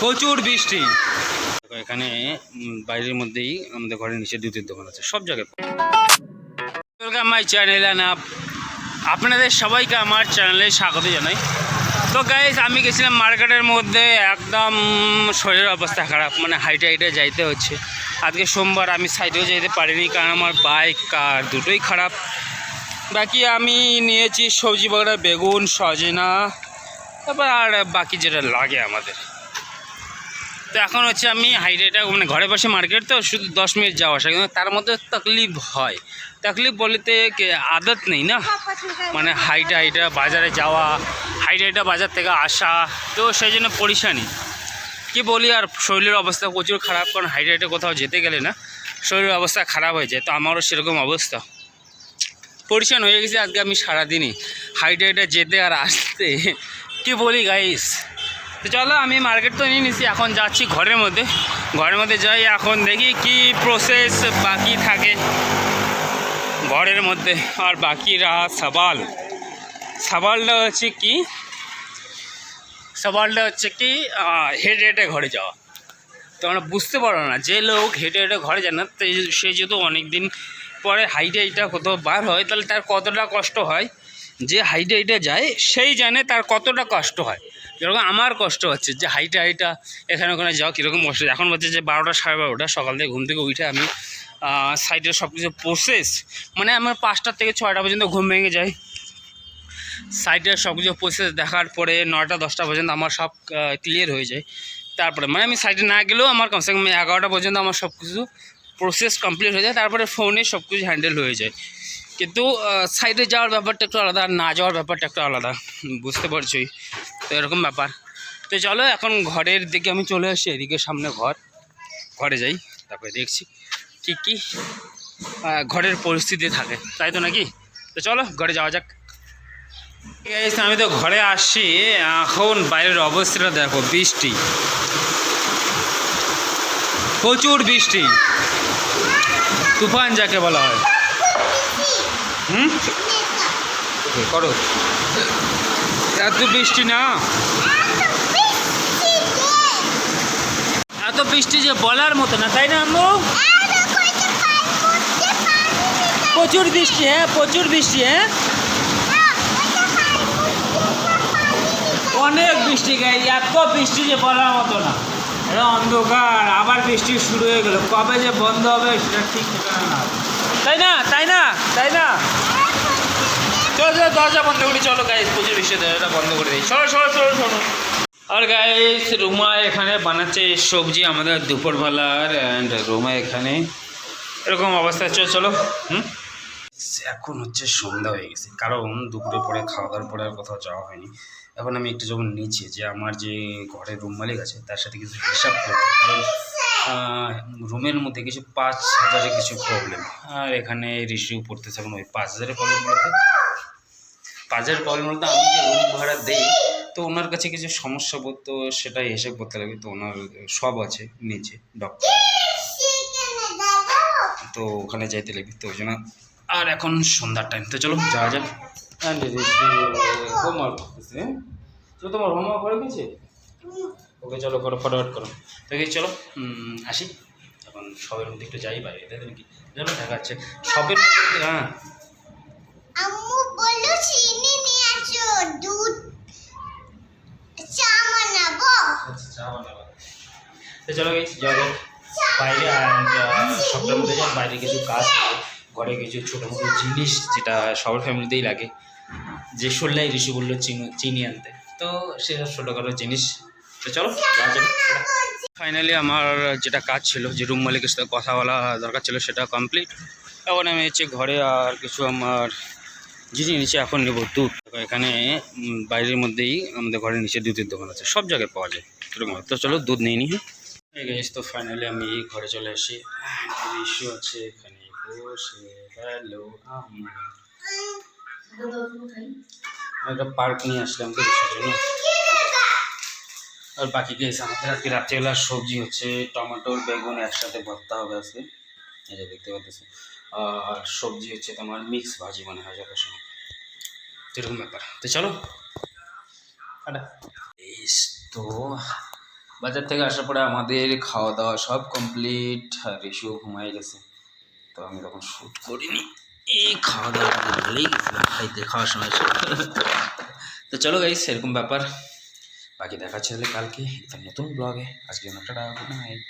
প্রচুর বৃষ্টি। এখানে বাইরের মধ্যেই আমাদের ঘরের নিচে দুধের দোকান আছে, সব জায়গায়। ওয়েলকাম মাই চ্যানেল অ্যান্ড আপনাদের সবাইকে আমার চ্যানেলে স্বাগত জানাই। তো গাইস, আমি গেছিলাম মার্কেটের মধ্যে, একদম শরীরের অবস্থা খারাপ, মানে হাইটে যাইতে হচ্ছে। আজকে সোমবার, আমি সাইডেও যেতে পারিনি কারণ আমার বাইক কার দুটোই খারাপ। বাকি আমি নিয়েছি সবজি বাগানের বেগুন, সজনা, তারপর আর বাকি যেটা লাগে আমাদের। তো এখন হচ্ছে আমি হাইটেটা, মানে ঘরে বসে মার্কেট তো শুধু 10 মিনিট যাওয়া আসা, কিন্তু তার মধ্যে তকলিফ হয়। তকলিফ বলতে আদত নেই না, মানে হাইটা বাজারে যাওয়া, হাইটা বাজার থেকে আসা, তো সেই জন্য পরিশানি কি বলি। আর শরীরের অবস্থা প্রচুর খারাপ, কারণ হাইটা কোথাও যেতে গেলে না শরীরের অবস্থা খারাপ হয়ে যায়। তো আমারও সেরকম অবস্থা, পরিশান হয়ে গেছে আজকে আমি সারাদিনই হাইটা যেতে আর আসতে, কি বলি গাইস। তো চলো, আমি মার্কেট তো নিয়ে নিছি, এখন যাচ্ছি ঘরের মধ্যে যাই। এখন দেখি কি প্রসেস বাকি থাকে ঘরের মধ্যে। আর বাকিরা সওয়ালটা হচ্ছে কি হেঁটে ঘরে যাওয়া। তো আমরা বুঝতে পারো না, যে লোক হেঁটে ঘরে যায় না, তো সে যেহেতু অনেক দিন পরে হাইটা কোথাও বার হয়, তাহলে তার কতটা কষ্ট হয়। যে হাইটা যায় সেই জানে তার কতটা কষ্ট হয়। যেরকম আমার কষ্ট হচ্ছে যে হাইটা এখানে ওখানে যাও কীরকম কষ্ট। এখন বলছে যে 12টা সাড়ে 12টা সকাল থেকে ঘুম থেকে উঠে আমি সাইডের সব কিছু প্রসেস, মানে আমার 5টা থেকে 6টা পর্যন্ত ঘুম ভেঙে যায়। সাইডের সব কিছু প্রসেস দেখার পরে 9টা 10টা পর্যন্ত আমার সব ক্লিয়ার হয়ে যায়। তারপরে মানে আমি সাইডে না গেলেও আমার কমসে কম 11টা পর্যন্ত আমার সব কিছু প্রসেস কমপ্লিট হয়ে যায়। তারপরে ফোনে সব কিছু হ্যান্ডেল হয়ে যায়। কিন্তু সাইডে যাওয়ার ব্যাপারটা একটু আলাদা, আর না যাওয়ার ব্যাপারটা একটু আলাদা, বুঝতে পারছোই। তো এরকম ব্যাপার। তো চলো, এখন ঘরের দিকে আমি চলে আসি, এদিকে সামনে ঘরে যাই, তারপরে দেখছি কি ঘরের পরিস্থিতি থাকে, তাই তো নাকি। তো চলো ঘরে যাওয়া যাক। আমি তো ঘরে আসছি, এখন বাইরের অবস্থাটা দেখো, বৃষ্টি, প্রচুর বৃষ্টি, তুফান যাকে বলা হয়। করো, এত বৃষ্টি না, এত বৃষ্টি যে বলার মতো না, তাই না আম্মু? প্রচুর বৃষ্টি, প্রচুর বৃষ্টি, অনেক বৃষ্টি গাই, এত বৃষ্টি যে বলার মতো না। এটা অন্ধকার, আবার বৃষ্টি শুরু হয়ে গেল, কবে যে বন্ধ হবে সেটা ঠিক ঠিকানা না, তাই না। চলো দরজা বন্ধ করি, চলো গাইস, প্রচুর বৃষ্টি, দরজাটা বন্ধ করে দিই, শোনো। আর গাইস, রুমা এখানে বানাচ্ছে সবজি আমাদের দুপুরবেলার, অ্যান্ড রুমা এখানে এরকম অবস্থা। চলো এখন হচ্ছে সন্ধ্যা হয়ে গেছে, কারণ দুপুরে পরে খাওয়া দাওয়ার পরে আর কোথাও যাওয়া হয়নি। এখন আমি একটু যখন নিচে, যে আমার যে ঘরের রুম মালিক আছে তার সাথে কিছু হিসাব করতে, কারণ রুমের মধ্যে কিছু 5,000-এর কিছু প্রবলেম, আর এখানে রিসিউ পড়তেছে এখন ওই 5,000-এর প্রবলেম বলতে আমি যে রুম ভাড়া দেই, তো ওনার কাছে কিছু সমস্যা বলতো, সেটাই হিসেব করতে লাগে। তো ওনার সব আছে নিচে ডক্টর, তো ওখানে যাইতে লাগবে, তো ওই জন্য। আর এখন সন্ধ্যার টাইম, তো চলো যাওয়া যাক। হোমওয়ার্ক করতেছে, তো তোমার হোমওয়ার্ক করে দিয়েছে? ওকে চলো করো, ফটোফট করো। তো চলো আসি, এখন সবের মধ্যে একটু যাই বাইরে, তাই নাকি? চলো দেখা যাচ্ছে সবের মধ্যে। হ্যাঁ, আম্মু বললো চিনি নিয়ে আসো, দুধ চা বানাবো। আচ্ছা, চা বানাবো। তো চলো গাইস, যাওয়া যাক বাইরে। সবটার মধ্যে যাক বাইরে, কিছু কাজ আছে ঘরে, কিছু ছোটো মোটো জিনিস যেটা সবার ফ্যামিলিতেই লাগে। যে শুনলাই ঋষি বললো চিনি আনতে, তো সেসব ছোটোখাটো জিনিস। তো চলো যাওয়া যাবে। ফাইনালি আমার যেটা কাজ ছিল, যে রুম মালিকের সাথে কথা বলা দরকার ছিল, সেটা কমপ্লিট। এখন আমি হচ্ছে ঘরে আর কিছু আমার জিনিস নিচে এখন নেবো দুধ। এখানে বাইরের মধ্যেই আমাদের ঘরের নিচে দুধের দোকান আছে, সব জায়গায় পাওয়া যায় এরকম। তো চলো দুধ নিয়ে নিই। তো ফাইনালি আমি ঘরে চলে আসি, ইস্যু আছে এখানে বসে। হ্যালো, একটা পার্ক নিয়ে আসলাম তো বসার জন্য। আর বাকি গেছে আমাদের আজকে রাত্রিবেলার সবজি হচ্ছে টমেটোর বেগুন একসাথে ভর্তা হবে আজকে, এই যে দেখতে পাচ্ছি। আর সবজি হচ্ছে তোমার মিক্স ভাজি মনে হয় যত সময়, এরকম ব্যাপার। তো চলো তো বাজার থেকে আসার পরে আমাদের খাওয়া দাওয়া সব কমপ্লিট, আর রেশিও ঘুমাই গেছে, তো আমি তখন শ্যুট করিনি। এই খাওয়া দাওয়া ভালোই গেছিলাম খাইতে, খাওয়ার সময় তো চলো গাইস, এরকম ব্যাপার। বাকি দেখা হচ্ছে তাহলে কালকে একটা নতুন ব্লগে। আজকে টাটা, গুড নাইট।